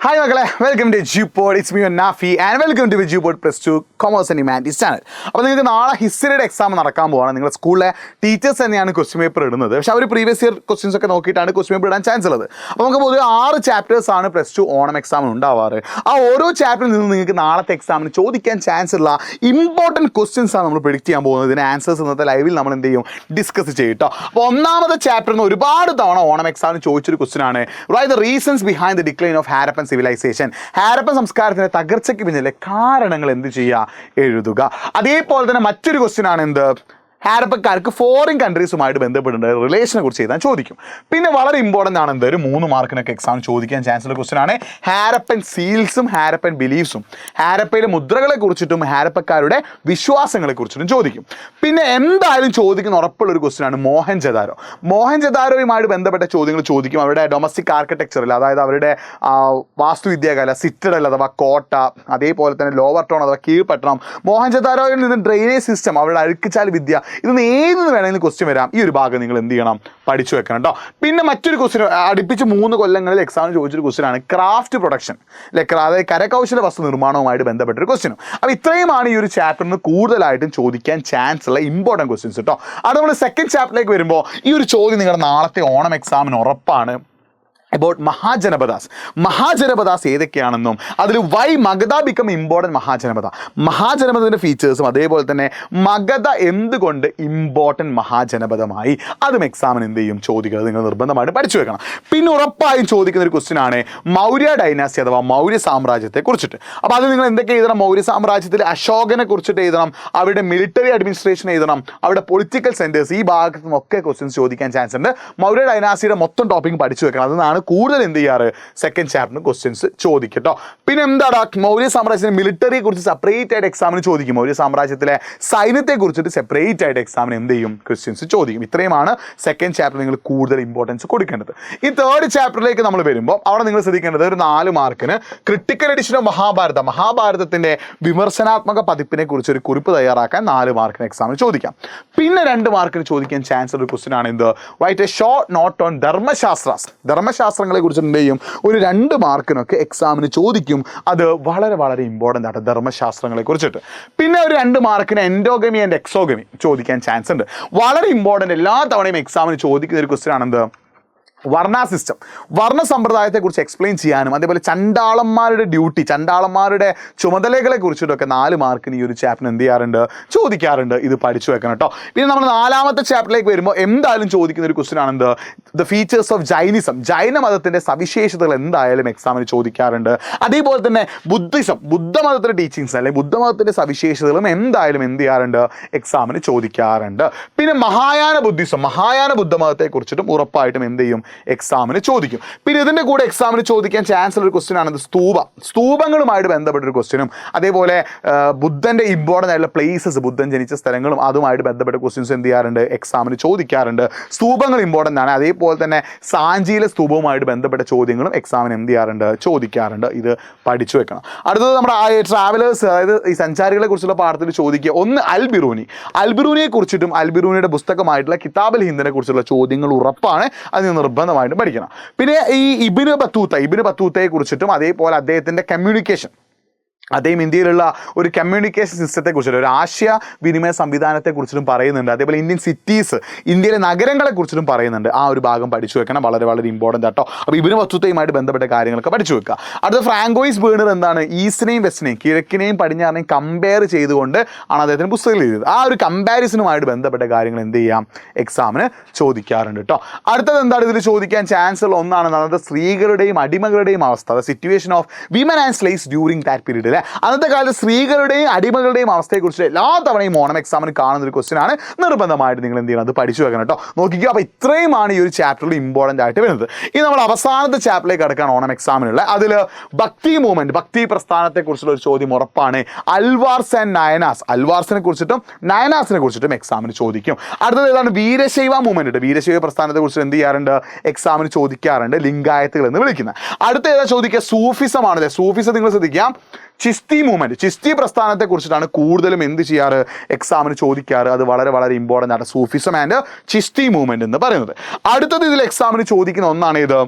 Hi മക്കളെ, welcome to GPod. It's me Nafi and welcome to GPod +2 commerce and humanities channel. അപ്പോൾ നിങ്ങൾക്ക് നാളെ ഹിസ്റ്ററിയുടെ exam നടക്കാൻ പോവാണ്. നിങ്ങളുടെ സ്കൂളിലെ ടീച്ചേഴ്സ് തന്നെയാണ് ക്വസ്റ്റ്യൻ പേപ്പർ ഇടുന്നത്. പക്ഷേ അവർ പ്രീവിയസ് ഇയർ ക്വസ്റ്റ്യൻസ് ഒക്കെ നോക്കിയിട്ടാണ് ക്വസ്റ്റ്യൻ പേപ്പർ ഇടാൻ ചാൻസ് ഉള്ളത്. അപ്പോൾ നമുക്ക് പൊതുവെ 6 ചാപ്റ്റേഴ്സ് ആണ് +2 ഓണം എക്സാമിന് ഉണ്ടാവാറ്. ആ ഓരോ ചാപ്റ്ററിൽ നിന്ന് നിങ്ങൾക്ക് നാളത്തെ എക്സാമിന് ചോദിക്കാൻ ചാൻസ് ഉള്ള ഇമ്പോർട്ടൻറ്റ് ക്വസ്റ്റ്യൻസ് ആണ് നമ്മൾ പ്രെഡിക്റ്റ് ചെയ്യാൻ പോകുന്നത്. ഇതിന് ആൻസേഴ്സ് ഇന്നത്തെ ലൈവിൽ നമ്മൾ എന്ത് ചെയ്യും, ഡിസ്കസ് ചെയ്യും കേട്ടോ. അപ്പോൾ ഒന്നാമത്തെ ചാപ്റ്ററിൽ നിന്ന് ഒരുപാട് തവണ ഓണം എക്സാമിന് ചോദിച്ചൊരു ക്വസ്റ്റ്യൻ ആണ്, write the reasons behind the decline of Harappan civilisation. Harappan സംസ്കാരത്തിന്റെ തകർച്ചയ്ക്ക് പിന്നിലെ കാരണങ്ങൾ എന്ത് ചെയ്യുക, എഴുതുക. അതേപോലെ തന്നെ മറ്റൊരു ക്വസ്റ്റ്യൻ ആണ് എന്ത്, ഹാരപ്പക്കാർക്ക് ഫോറിൻ കൺട്രീസുമായിട്ട് ബന്ധപ്പെട്ടിട്ടുണ്ട് റിലേഷനെ കുറിച്ച് എഴുതാൻ ചോദിക്കും. പിന്നെ വളരെ ഇമ്പോർട്ടൻ്റ് ആണ് എന്ത്, ഒരു 3 മാർക്കിനൊക്കെ എക്സാം ചോദിക്കാൻ ചാൻസ് ഉള്ള ക്വസ്റ്റ്യൻ ആണ് ഹാരപ്പൻ സീൽസും ഹാരപ്പൻ ബിലീഫ്സും. ഹാരപ്പയിലെ മുദ്രകളെ കുറിച്ചിട്ടും ഹാരപ്പക്കാരുടെ വിശ്വാസങ്ങളെ കുറിച്ചിട്ടും ചോദിക്കും. പിന്നെ എന്തായാലും ചോദിക്കുന്ന ഉറപ്പുള്ള ഒരു ക്വസ്റ്റ്യൻ ആണ് മോഹൻജദാരോ. മോഹൻജദാരോയുമായിട്ട് ബന്ധപ്പെട്ട ചോദ്യങ്ങൾ ചോദിക്കും. അവരുടെ ഡൊമസ്റ്റിക് ആർക്കിടെക്ചറിൽ, അതായത് അവരുടെ വാസ്തുവിദ്യാകല, സിറ്റഡൽ അഥവാ കോട്ട, അതേപോലെ തന്നെ ലോവർ ടൗൺ അഥവാ കീഴ്പട്ടണം, മോഹൻജദാരോയിൽ നിന്ന് ഡ്രെയിനേജ് സിസ്റ്റം, അവരുടെ അഴുക്കുചാൽ വിദ്യ, ഇതൊന്നും ഏതെന്ന് വേണമെങ്കിലും ക്വസ്റ്റ്യൻ വരാം. ഈ ഒരു ഭാഗം നിങ്ങൾ എന്ത് ചെയ്യണം, പഠിച്ചു വെക്കണം കേട്ടോ. പിന്നെ മറ്റൊരു ക്വസ്റ്റ്യൻ അടുപ്പിച്ച് 3 കൊല്ലങ്ങളിൽ എക്സാമിന് ചോദിച്ചൊരു ക്വസ്റ്റ്യൻ ആണ് ക്രാഫ്റ്റ് പ്രൊഡക്ഷൻ, അതായത് കരകൗശല വസ്തു നിർമ്മാണവുമായിട്ട് ബന്ധപ്പെട്ടൊരു ക്വസ്റ്റ്യനും. അപ്പോൾ ഇത്രയുമാണ് ഈ ഒരു ചാപ്റ്ററിന് കൂടുതലായിട്ടും ചോദിക്കാൻ ചാൻസ് ഉള്ള ഇമ്പോർട്ടൻറ്റ് ക്വസ്റ്റ്യൻസ് കേട്ടോ. അത് നമ്മൾ സെക്കൻഡ് ചാപ്റ്ററിലേക്ക് വരുമ്പോൾ ഈ ഒരു ചോദ്യം നിങ്ങളുടെ നാളത്തെ ഓണം എക്സാമിന് ഉറപ്പാണ്. അബൌട്ട് മഹാജനപദാസ് ഏതൊക്കെയാണെന്നും അതിൽ വൈ മഗധ ബിക്കം ഇമ്പോർട്ടൻറ്റ് മഹാജനപദത്തിൻ്റെ ഫീച്ചേഴ്സും, അതേപോലെ തന്നെ മഗധ എന്തുകൊണ്ട് ഇമ്പോർട്ടൻറ്റ് മഹാജനപദമായി, അതും എക്സാമിന് എന്ത് ചെയ്യും, ചോദിക്കുന്നത് നിങ്ങൾ നിർബന്ധമായിട്ട് പഠിച്ചു വെക്കണം. പിന്നെ ഉറപ്പായും ചോദിക്കുന്ന ഒരു ക്വസ്റ്റ്യൻ ആണ് മൗര്യ ഡൈനാസ്റ്റി അഥവാ മൗര്യ സാമ്രാജ്യത്തെ കുറിച്ചിട്ട്. അപ്പോൾ അത് നിങ്ങൾ എന്തൊക്കെ എഴുതണം, മൗര്യ സാമ്രാജ്യത്തിൽ അശോകനെ കുറിച്ചിട്ട് എഴുതണം, അവരുടെ മിലിറ്ററി അഡ്മിനിസ്ട്രേഷൻ എഴുതണം, അവരുടെ പൊളിറ്റിക്കൽ സെൻറ്റേഴ്സ്, ഈ ഭാഗത്തു നിന്നൊക്കെ ക്വസ്റ്റ്യൻസ് ചോദിക്കാൻ ചാൻസ് ഉണ്ട്. മൗര്യ ഡൈനാസ്റ്റിയുടെ മൊത്തം ടോപ്പിക് പഠിച്ചു വെക്കണം. അതാണ് കൂടുതൽ എന്ത് ചെയ്യാറ്, സെക്കൻഡ് ചാപ്റ്ററിന് ക്വസ്റ്റ്യൻസ് ചോദിക്കട്ടോ. പിന്നെ എന്താണ്, മൗര്യ സാമ്രാജ്യത്തിലെ മിലിറ്ററിയെ കുറിച്ച് സെപ്പറേറ്റ് ആയിട്ട് എക്സാമിന് ചോദിക്കും. മൗര്യ സാമ്രാജ്യത്തിലെ സൈന്യത്തെ കുറിച്ചിട്ട് സെപ്പറേറ്റ് ആയിട്ട് എക്സാമിന് എന്ത് ചെയ്യും, ക്വസ്റ്റ്യൻസ് ചോദിക്കും. ഇത്രയുമാണ് സെക്കൻഡ് ചാപ്റ്റർ നിങ്ങൾ കൂടുതൽ ഇമ്പോർട്ടൻസ് കൊടുക്കേണ്ടത്. ഈ തേർഡ് ചാപ്റ്ററിലേക്ക് നമ്മൾ വരുമ്പോൾ അവിടെ നിങ്ങൾ ശ്രദ്ധിക്കേണ്ടത് ഒരു 4 മാർക്കിന് ക്രിട്ടിക്കൽ എഡിഷൻ ഓഫ് മഹാഭാരതത്തിന്റെ വിമർശനാത്മക പതിപ്പിനെ കുറിച്ച് ഒരു കുറിപ്പ് തയ്യാറാക്കാൻ 4 മാർക്കിന് എക്സാമിന് ചോദിക്കാം. പിന്നെ 2 മാർക്കിന് ചോദിക്കാൻ ചാൻസ് ഉള്ള ക്വസ്റ്റ്യൻ ആണ് എന്ത്, write a short note on ധർമ്മശാസ്ത്രങ്ങളെ കുറിച്ച് എന്ത് ചെയ്യും, ഒരു 2 മാർക്കിനൊക്കെ എക്സാമിന് ചോദിക്കും. അത് വളരെ വളരെ ഇമ്പോർട്ടൻ്റ് ആണ് ധർമ്മശാസ്ത്രങ്ങളെ കുറിച്ചിട്ട്. പിന്നെ ഒരു 2 മാർക്കിന് എൻഡോഗമി ആൻഡ് എക്സോഗമി ചോദിക്കാൻ ചാൻസ് ഉണ്ട്. വളരെ ഇമ്പോർട്ടൻ്റ്, എല്ലാ തവണയും എക്സാമിന് ചോദിക്കുന്ന ഒരു ക്വസ്റ്റ്യൻ ആണെന്ത്, വർണ്ണ സിസ്റ്റം, വർണ്ണ സമ്പ്രദായത്തെക്കുറിച്ച് എക്സ്പ്ലെയിൻ ചെയ്യാനും, അതേപോലെ ചണ്ടാളന്മാരുടെ ഡ്യൂട്ടി, ചണ്ടാളന്മാരുടെ ചുമതലകളെ കുറിച്ചിട്ടൊക്കെ 4 മാർക്കിന് ഈ ഒരു ചാപ്റ്റർ എന്ത് ചെയ്യാറുണ്ട്, ചോദിക്കാറുണ്ട്. ഇത് പഠിച്ചു വെക്കണം കേട്ടോ. പിന്നെ നമ്മൾ 4ാമത്തെ ചാപ്റ്ററിലേക്ക് വരുമ്പോൾ എന്തായാലും ചോദിക്കുന്ന ഒരു ക്വസ്റ്റ്യൻ ആണെന്ത്, ദ ഫീച്ചേഴ്സ് ഓഫ് ജൈനിസം, ജൈന മതത്തിൻ്റെ സവിശേഷതകൾ എന്തായാലും എക്സാമിന് ചോദിക്കാറുണ്ട്. അതേപോലെ തന്നെ ബുദ്ധമതത്തിൻ്റെ ടീച്ചിങ്സ് അല്ലെങ്കിൽ ബുദ്ധമതത്തിൻ്റെ സവിശേഷതകളും എന്തായാലും എന്ത് ചെയ്യാറുണ്ട്, എക്സാമിന് ചോദിക്കാറുണ്ട്. പിന്നെ മഹായാന ബുദ്ധമതത്തെ കുറിച്ചിട്ടും ഉറപ്പായിട്ടും എന്ത് ചെയ്യും, എക്സാമിന് ചോദിക്കും. പിന്നെ ഇതിൻ്റെ കൂടെ എക്സാമിന് ചോദിക്കാൻ ചാൻസ് ഉള്ള ഒരു ക്വസ്റ്റ്യൻ ആണ് സ്തൂപങ്ങളുമായിട്ട് ബന്ധപ്പെട്ടൊരു ക്വസ്റ്റ്യനും, അതേപോലെ ബുദ്ധൻ്റെ ഇമ്പോർട്ടൻ്റ് ആയിട്ടുള്ള പ്ലേസസ്, ബുദ്ധൻ ജനിച്ച സ്ഥലങ്ങളും അതുമായിട്ട് ബന്ധപ്പെട്ട ക്വസ്റ്റ്യൻസ് എന്ത് ചെയ്യാറുണ്ട്, എക്സാമിന് ചോദിക്കാറുണ്ട്. സ്തൂപങ്ങൾ ഇമ്പോർട്ടൻ്റ് ആണ്. അതേപോലെ തന്നെ സാഞ്ചിയിലെ സ്തൂപവുമായിട്ട് ബന്ധപ്പെട്ട ചോദ്യങ്ങളും എക്സാമിന് എന്ത് ചെയ്യാറുണ്ട്, ചോദിക്കാറുണ്ട്. ഇത് പഠിച്ചു വെക്കണം. അടുത്തത് നമ്മുടെ ട്രാവലേഴ്സ്, അതായത് ഈ സഞ്ചാരികളെ കുറിച്ചുള്ള പാഠത്തിൽ ചോദിക്കുക ഒന്ന് അൽബിറൂനിയെ കുറിച്ചിട്ടും അൽബിറൂനിയുടെ പുസ്തകമായിട്ടുള്ള കിതാബ് അൽ ഹിന്ദിനെ കുറിച്ചുള്ള ചോദ്യങ്ങൾ ഉറപ്പാണ്. അത് നിർബന്ധമായിട്ടും പഠിക്കണം. പിന്നെ ഈ ഇബ്നു ബത്തൂത്തയെ കുറിച്ചിട്ടും അതേപോലെ അദ്ദേഹത്തിൻ്റെ കമ്മ്യൂണിക്കേഷൻ, അദ്ദേഹം ഇന്ത്യയിലുള്ള ഒരു കമ്മ്യൂണിക്കേഷൻ സിസ്റ്റത്തെ കുറിച്ചിട്ട്, ഒരു ആശയ വിനിമയ സംവിധാനത്തെ കുറിച്ചിട്ടും പറയുന്നുണ്ട്. അതേപോലെ ഇന്ത്യൻ സിറ്റീസ്, ഇന്ത്യയിലെ നഗരങ്ങളെ കുറിച്ചിട്ടും പറയുന്നുണ്ട്. ആ ഒരു ഭാഗം പഠിച്ചു വെക്കണം, വളരെ വളരെ ഇമ്പോർട്ടൻ്റ് ആട്ടോ. അപ്പോൾ ഇബ്നു ബത്തൂത്തയുമായിട്ട് ബന്ധപ്പെട്ട കാര്യങ്ങളൊക്കെ പഠിച്ചു വെക്കുക. അടുത്ത ഫ്രാങ്കോയിസ് ബേണർ എന്താണ്, ഈസ്റ്റിനെയും വെസ്റ്റിനെയും, കിഴക്കിനെയും പടിഞ്ഞാറിനെയും കമ്പയർ ചെയ്തുകൊണ്ട് ആണ് അദ്ദേഹത്തിന് പുസ്തകങ്ങൾ എഴുതിയത്. ആ ഒരു കമ്പാരിസണുമായിട്ട് ബന്ധപ്പെട്ട കാര്യങ്ങൾ എന്ത് ചെയ്യാം, എക്സാമിന് ചോദിക്കാറുണ്ട് കേട്ടോ. അടുത്തത് എന്താണ്, ഇതിൽ ചോദിക്കാൻ ചാൻസ് ഉള്ള ഒന്നാണ് അതായത് സ്ത്രീകളുടെയും അടിമകളുടെയും അവസ്ഥ, the situation of women and slaves during that period. അന്നത്തെ കാലത്ത് സ്ത്രീകളുടെയും അടിമകളുടെയും അവസ്ഥയെക്കുറിച്ച് എല്ലാ തവണയും ഓണം എക്സാമിന് കാണുന്ന ഒരു ക്വസ്റ്റ്യൻ ആണ്. നിർബന്ധമായിട്ട് നിങ്ങൾ എന്ത് ചെയ്യണം, അത് പഠിച്ചു വെക്കണം കേട്ടോ. നോക്കിക്കുക. അപ്പോൾ ഇത്രയുമാണ് ഈ ഒരു ചാപ്റ്ററിൽ ഇമ്പോർട്ടൻ്റ് ആയിട്ട് വരുന്നത്. ഇനി നമ്മൾ അവസാനത്തെ ചാപ്റ്ററിലേക്ക് കിടക്കുകയാണ് ഓണം എക്സാമിനുള്ള. അതിൽ ഭക്തി പ്രസ്ഥാനത്തെക്കുറിച്ചുള്ള ഒരു ചോദ്യം ഉറപ്പാണ്. അൽവാർസിനെ കുറിച്ചിട്ടും നയനാസിനെ കുറിച്ചിട്ടും എക്സാമിന് ചോദിക്കും. അടുത്തത് ഏതാണ്, വീരശൈവ മൂവ്മെൻറ്റ്. വീരശൈവ പ്രസ്ഥാനത്തെ കുറിച്ച് എന്ത് ചെയ്യാറുണ്ട്, എക്സാമിന് ചോദിക്കാറുണ്ട്, ലിംഗായത്തുകൾ എന്ന് വിളിക്കുന്നത്. അടുത്ത ഏതാ ചോദിക്കുക, സൂഫിസം ആണല്ലേ. സൂഫിസം നിങ്ങൾ ശ്രദ്ധിക്കാം. ചിസ്തി പ്രസ്ഥാനത്തെ കുറിച്ചിട്ടാണ് കൂടുതലും എന്ത് ചെയ്യാറ്, എക്സാമിന് ചോദിക്കാറ്. അത് വളരെ വളരെ ഇമ്പോർട്ടൻ്റ് ആണ്, സൂഫിസം ആൻഡ് ചിസ്തി മൂവ്മെൻറ്റ് എന്ന് പറയുന്നത്. അടുത്തത് ഇതിൽ എക്സാമിന് ചോദിക്കുന്ന ഒന്നാണ് ഇത്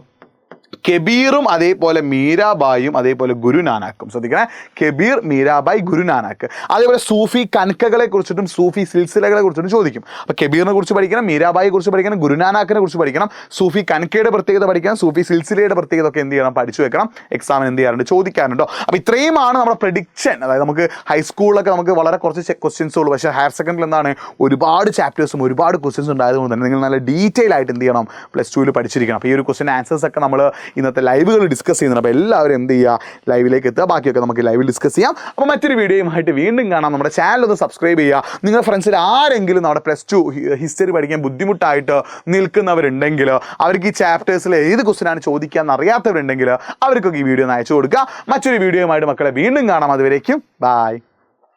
കബീറും അതേപോലെ മീരാബായും അതേപോലെ ഗുരുനാനാക്കും. ശ്രദ്ധിക്കണേ, കബീർ, മീരാബായ്, ഗുരുനാനാക്ക്. അതേപോലെ സൂഫി കനക്കകളെ കുറിച്ചിട്ടും സൂഫി സിൽസിലകളെ കുറിച്ചിട്ടും ചോദിക്കും. അപ്പോൾ കബീറിനെ കുറിച്ച് പഠിക്കണം, മീരാബായെ കുറിച്ച് പഠിക്കണം, ഗുരുനാനാക്കിനെ കുറിച്ച് പഠിക്കണം, സൂഫി കനക്കയുടെ പ്രത്യേകത പഠിക്കണം, സൂഫി സിൽസിലയുടെ പ്രത്യേകത ഒക്കെ എന്ത് ചെയ്യണം, പഠിച്ചു വെക്കണം. എക്സാമിന് എന്ത് ചെയ്യാറുണ്ട്, ചോദിക്കാറുണ്ടോ. അപ്പോൾ ഇത്രയുമാണ് നമ്മുടെ പ്രഡിക്ഷൻ. അതായത് നമുക്ക് ഹൈസ്കൂളിലൊക്കെ നമുക്ക് വളരെ കുറച്ച് ക്വസ്റ്റ്യൻസ് ഉള്ളൂ, പക്ഷേ ഹയർ സെക്കൻഡറിൽ എന്താണ് ഒരുപാട് ചാപ്റ്റേഴ്സും ഒരുപാട് ക്വസ്റ്റ്യൻസ് ഉണ്ടായതുകൊണ്ട് തന്നെ നിങ്ങൾ നല്ല ഡീറ്റെയിൽ ആയിട്ട് എന്ത് ചെയ്യണം, +2 പഠിച്ചിരിക്കണം. അപ്പോൾ ഈ ഒരു ക്വസ്റ്റ്യൻ ആൻസേഴ്സ് ഒക്കെ നമ്മൾ ഇന്നത്തെ ലൈവുകൾ ഡിസ്കസ് ചെയ്യുന്നുണ്ട്. അപ്പോൾ എല്ലാവരും എന്ത് ചെയ്യുക, ലൈവിലേക്ക് എത്തുക. ബാക്കിയൊക്കെ നമുക്ക് ലൈവിൽ ഡിസ്കസ് ചെയ്യാം. അപ്പോൾ മറ്റൊരു വീഡിയോയുമായിട്ട് വീണ്ടും കാണാം. നമ്മുടെ ചാനൽ ഒന്ന് സബ്സ്ക്രൈബ് ചെയ്യുക. നിങ്ങളുടെ ഫ്രണ്ട്സിൽ ആരെങ്കിലും നമ്മുടെ +2 ഹിസ്റ്ററി പഠിക്കാൻ ബുദ്ധിമുട്ടായിട്ട് നിൽക്കുന്നവരുണ്ടെങ്കിൽ, അവർക്ക് ഈ ചാപ്റ്റേഴ്സിൽ ഏത് ക്വസ്റ്റ്യനാണ് ചോദിക്കാമെന്ന് അറിയാത്തവരുണ്ടെങ്കിൽ അവർക്കൊക്കെ ഈ വീഡിയോ ഒന്ന് അയച്ചു കൊടുക്കുക. മറ്റൊരു വീഡിയോയുമായിട്ട് മക്കളെ വീണ്ടും കാണാം. അതുവരേക്കും ബൈ.